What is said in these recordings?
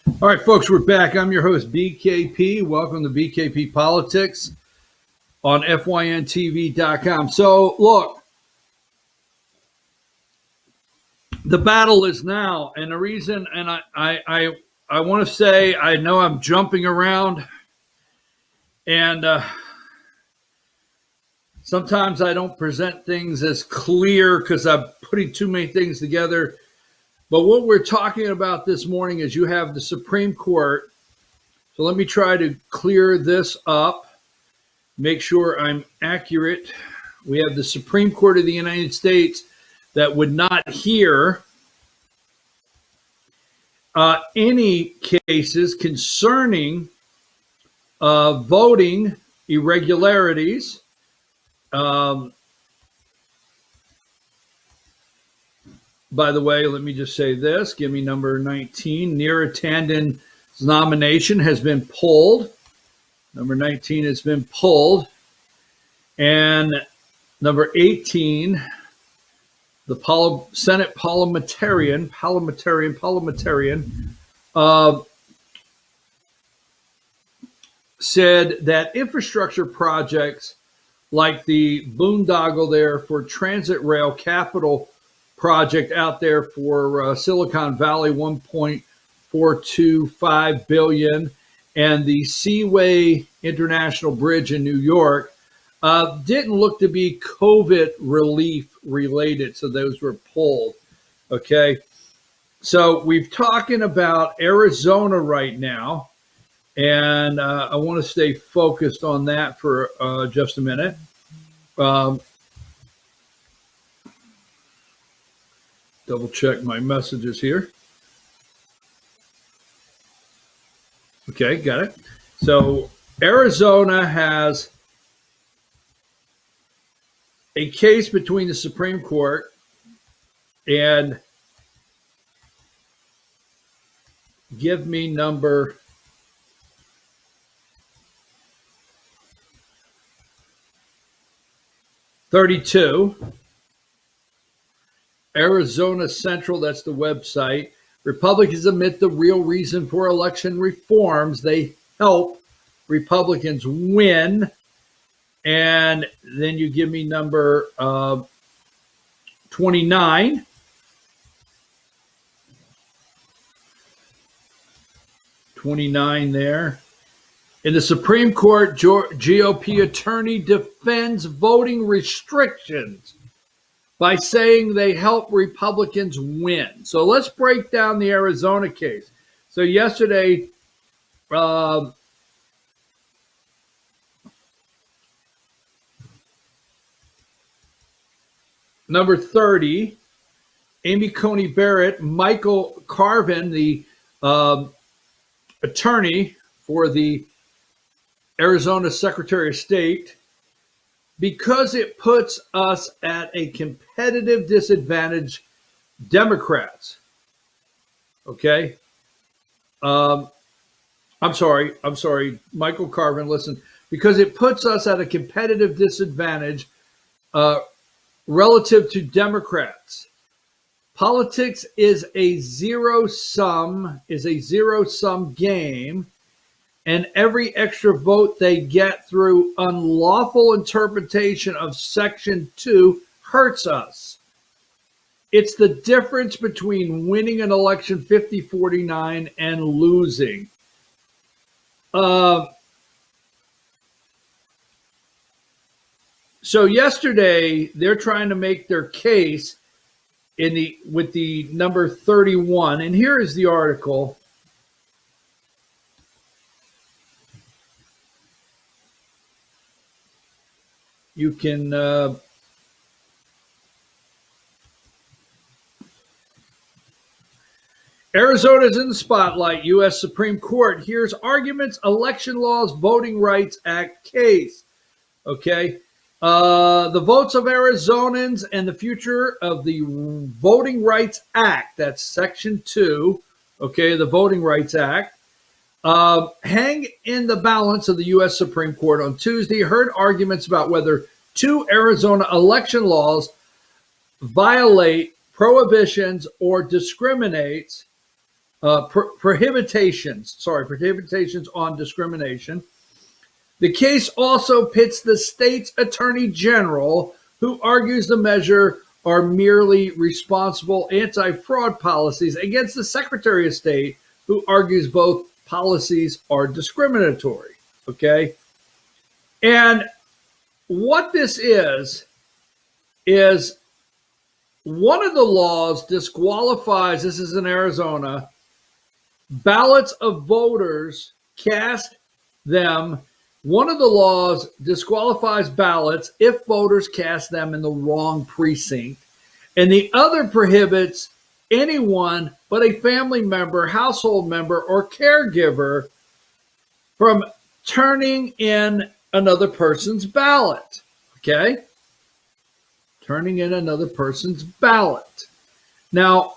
All right, folks, we're back. I'm your host, BKP. Welcome to BKP Politics on FYNTV.com. So, look, the battle is now, and the reason, and I want to say, I know I'm jumping around, and sometimes I don't present things as clear because I'm putting too many things together. But what we're talking about this morning is you have the Supreme Court. So let me try to clear this up, make sure I'm accurate. We have the Supreme Court of the United States that would not hear any cases concerning voting irregularities. By the way, let me just say this. Give me number 19. Neera Tanden's nomination has been pulled. Number 19 has been pulled. And number 18, the Senate parliamentarian, said that infrastructure projects like the boondoggle there for Transit Rail Capital project out there for Silicon Valley, 1.425 billion, and the Seaway International Bridge in New York didn't look to be COVID relief related, so those were pulled. Okay, so we're talking about Arizona right now, and I want to stay focused on that for just a minute. Double check my messages here. Okay, got it. So Arizona has a case between the Supreme Court and give me number 32. Arizona Central, that's the website. Republicans admit the real reason for election reforms. They help Republicans win. And then you give me number 29. There. In the Supreme Court, GOP attorney defends voting restrictions by saying they help Republicans win. So let's break down the Arizona case. So yesterday, number 30, Amy Coney Barrett, Michael Carvin, the attorney for the Arizona Secretary of State, because it puts us at a competitive disadvantage, Democrats. Okay. I'm sorry, Michael Carvin, listen, because it puts us at a competitive disadvantage relative to Democrats. Politics is a zero-sum game, and every extra vote they get through unlawful interpretation of Section 2 hurts us. It's the difference between winning an election 50-49 and losing. So yesterday, they're trying to make their case with the number 31, and here is the article. You can Arizona's in the spotlight. U.S. Supreme Court hears arguments, election laws, Voting Rights Act case. Okay. The votes of Arizonans and the future of the Voting Rights Act, that's Section 2, okay, the Voting Rights Act, hang in the balance of the U.S. Supreme Court on Tuesday, heard arguments about whether two Arizona election laws violate prohibitions or discriminates prohibitations on discrimination. The case also pits the state's attorney general, who argues the measure are merely responsible anti-fraud policies, against the Secretary of State, who argues both policies are discriminatory. Okay? And what this is one of the laws disqualifies, this is in Arizona, ballots of voters cast them. One of the laws disqualifies ballots if voters cast them in the wrong precinct. And the other prohibits anyone but a family member, household member, or caregiver from turning in another person's ballot. Okay? Turning in another person's ballot. Now,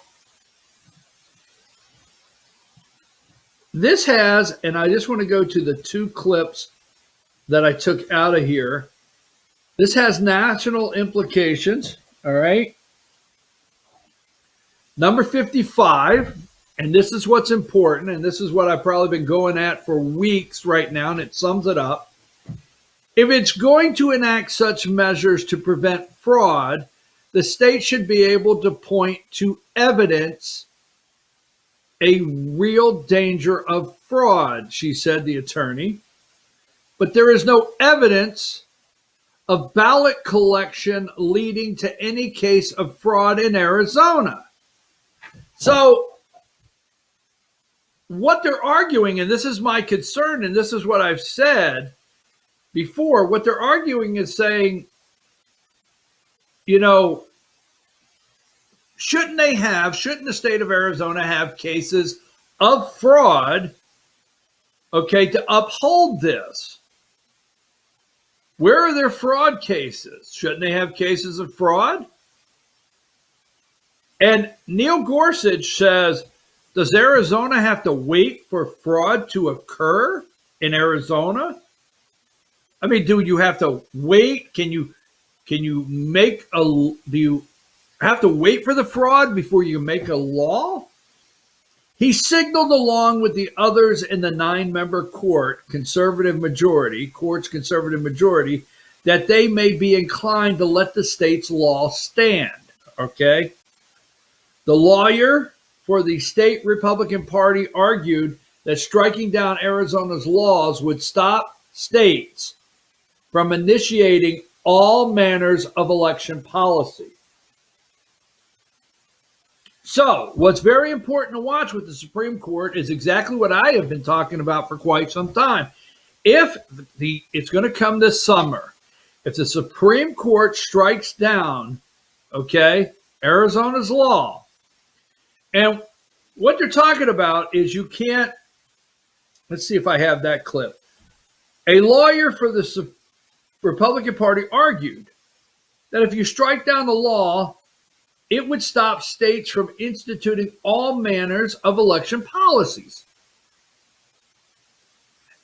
this has, and I just want to go to the two clips that I took out of here. This has national implications, all right? Number 55, and this is what's important, and this is what I've probably been going at for weeks right now, and it sums it up. If it's going to enact such measures to prevent fraud, the state should be able to point to evidence a real danger of fraud, she said, the attorney. But there is no evidence of ballot collection leading to any case of fraud in Arizona. So what they're arguing, and this is my concern, and this is what I've said before, what they're arguing is saying, shouldn't the state of Arizona have cases of fraud, okay, to uphold this? Where are their fraud cases? Shouldn't they have cases of fraud? And Neil Gorsuch says, does Arizona have to wait for fraud to occur in Arizona? I mean, do you have to wait? Do you have to wait for the fraud before you make a law? He signaled along with the others in the 9-member court's conservative majority, that they may be inclined to let the state's law stand. Okay? The lawyer for the state Republican Party argued that striking down Arizona's laws would stop states from initiating all manners of election policy. So, what's very important to watch with the Supreme Court is exactly what I have been talking about for quite some time. It's going to come this summer. If the Supreme Court strikes down, okay, Arizona's law, and what they're talking about is you can't, let's see if I have that clip. A lawyer for the Republican Party argued that if you strike down the law, it would stop states from instituting all manners of election policies.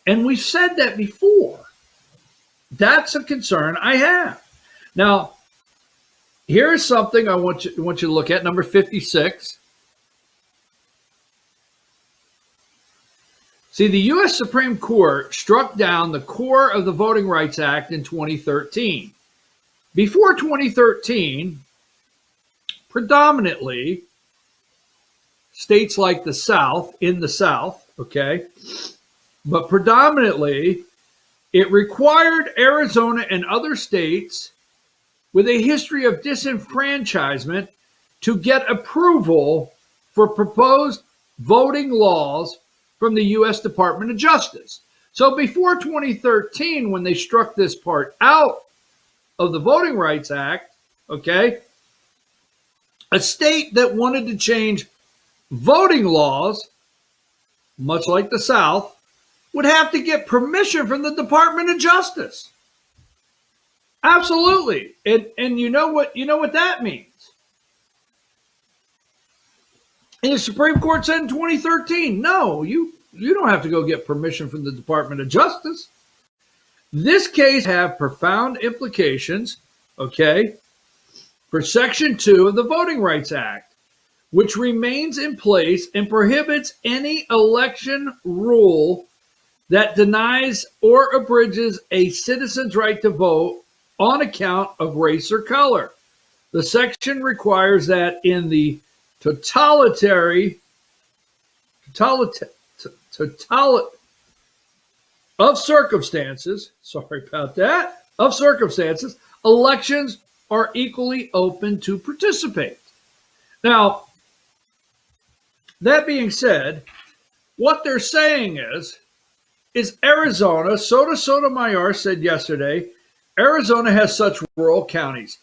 And we've said that before. That's a concern I have. Now, here is something I want you to look at, number 56. See, the U.S. Supreme Court struck down the core of the Voting Rights Act in 2013. Before 2013, predominantly states like the South, okay, but predominantly it required Arizona and other states with a history of disenfranchisement to get approval for proposed voting laws from the U.S. Department of Justice. So before 2013, when they struck this part out of the Voting Rights Act, okay, a state that wanted to change voting laws, much like the South, would have to get permission from the Department of Justice. Absolutely. And you know what that means. And the Supreme Court said in 2013, no, you don't have to go get permission from the Department of Justice. This case have profound implications, okay, for Section 2 of the Voting Rights Act, which remains in place and prohibits any election rule that denies or abridges a citizen's right to vote on account of race or color. The section requires that in the totality of circumstances, elections are equally open to participate. Now, that being said, what they're saying is Arizona, Sotomayor said yesterday, Arizona has such rural counties.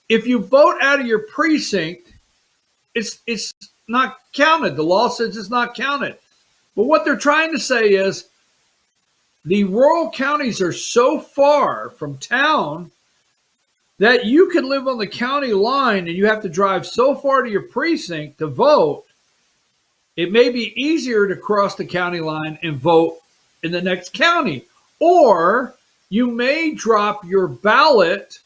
If you vote out of your precinct, it's not counted. The law says it's not counted. But what they're trying to say is the rural counties are so far from town that you can live on the county line and you have to drive so far to your precinct to vote. It may be easier to cross the county line and vote in the next county. Or you may drop your ballot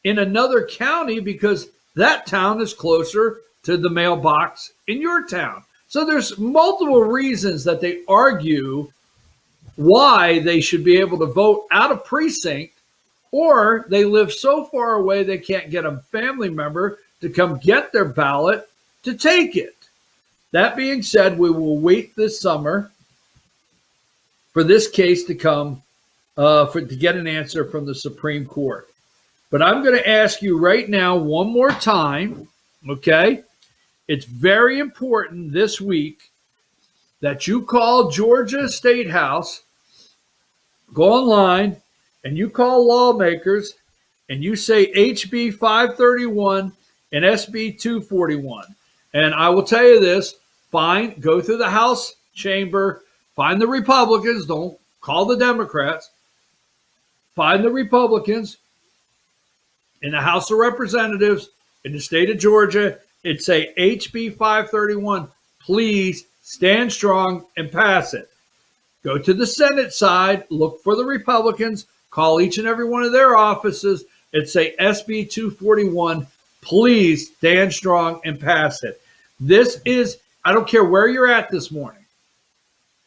in another county because that town is closer to the mailbox in your town. So there's multiple reasons that they argue why they should be able to vote out of precinct, or they live so far away they can't get a family member to come get their ballot to take it. That being said, we will wait this summer for this case to come, to get an answer from the Supreme Court. But I'm going to ask you right now one more time, okay? It's very important this week that you call Georgia State House, go online, and you call lawmakers, and you say HB 531 and SB 241. And I will tell you this, go through the House chamber, find the Republicans, don't call the Democrats, find the Republicans in the House of Representatives in the state of Georgia, and say HB 531, please stand strong and pass it. Go to the Senate side, look for the Republicans, call each and every one of their offices and say SB 241, please stand strong and pass it. This is, I don't care where you're at this morning.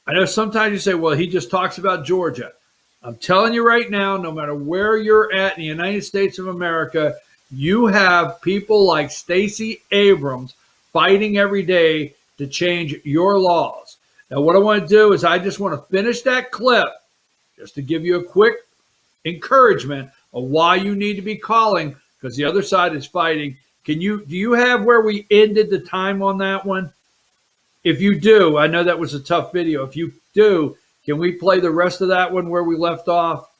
I know sometimes you say, well, he just talks about Georgia. I'm telling you right now, no matter where you're at in the United States of America, you have people like Stacey Abrams fighting every day to change your laws. Now, what I want to do is I just want to finish that clip just to give you a quick encouragement of why you need to be calling, because the other side is fighting. Do you have where we ended the time on that one? If you do, I know that was a tough video. If you do, can we play the rest of that one where we left off?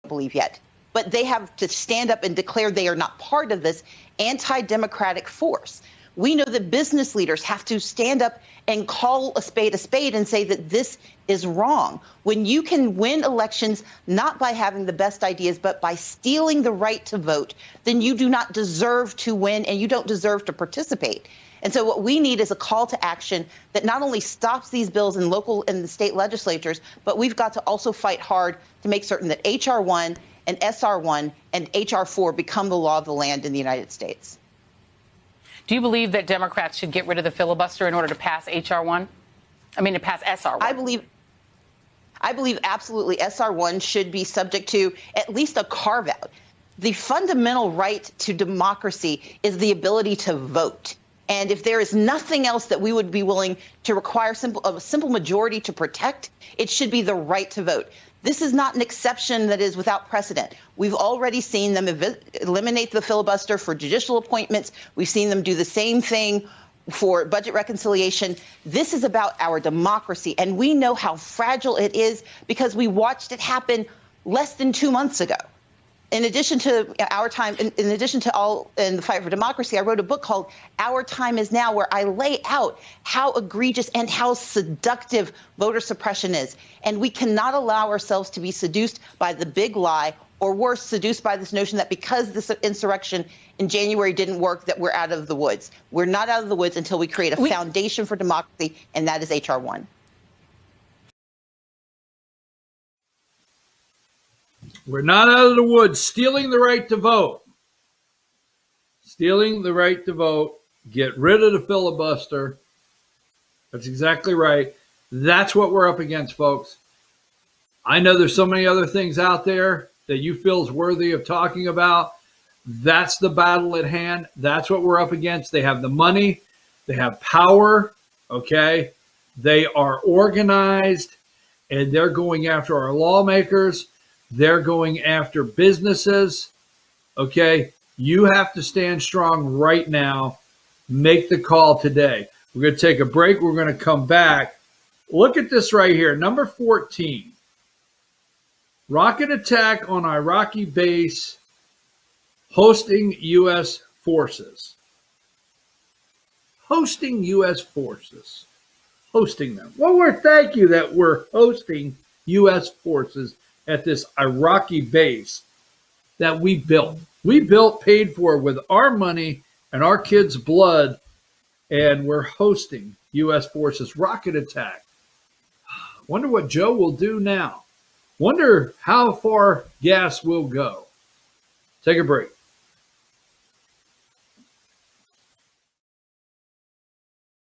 Believe yet, but they have to stand up and declare they are not part of this anti-democratic force. We know that business leaders have to stand up and call a spade and say that this is wrong. When you can win elections not by having the best ideas, but by stealing the right to vote, then you do not deserve to win and you don't deserve to participate. And so what we need is a call to action that not only stops these bills in local and the state legislatures, but we've got to also fight hard to make certain that H.R. 1 and S.R. 1 and H.R. 4 become the law of the land in the United States. Do you believe that Democrats should get rid of the filibuster in order to pass H.R. 1? To pass S.R. 1? I believe absolutely SR 1 should be subject to at least a carve out. The fundamental right to democracy is the ability to vote. And if there is nothing else that we would be willing to require a simple majority to protect, it should be the right to vote. This is not an exception that is without precedent. We've already seen them eliminate the filibuster for judicial appointments. We've seen them do the same thing for budget reconciliation. This is about our democracy, and we know how fragile it is because we watched it happen less than 2 months ago. In addition to our time, in addition to all in the fight for democracy, I wrote a book called Our Time Is Now, where I lay out how egregious and how seductive voter suppression is. And we cannot allow ourselves to be seduced by the big lie, or worse, seduced by this notion that because this insurrection in January didn't work, that we're out of the woods. We're not out of the woods until we create a foundation for democracy, and that is H.R. 1. We're not out of the woods. Stealing the right to vote. Stealing the right to vote. Get rid of the filibuster. That's exactly right. That's what we're up against, folks. I know there's so many other things out there that you feel is worthy of talking about. That's the battle at hand. That's what we're up against. They have the money. They have power. Okay. They are organized, and they're going after our lawmakers. They're going after businesses. Okay. You have to stand strong right now. Make the call today. We're going to take a break. We're going to come back. Look at this right here. Number 14. Rocket attack on Iraqi base hosting U.S. forces. Hosting U.S. forces. Hosting them. Well, we're thank you that we're hosting U.S. forces at this Iraqi base that we built. We built, paid for with our money and our kids' blood, and we're hosting U.S. forces. Rocket attack. Wonder what Joe will do now. Wonder how far gas will go. Take a break.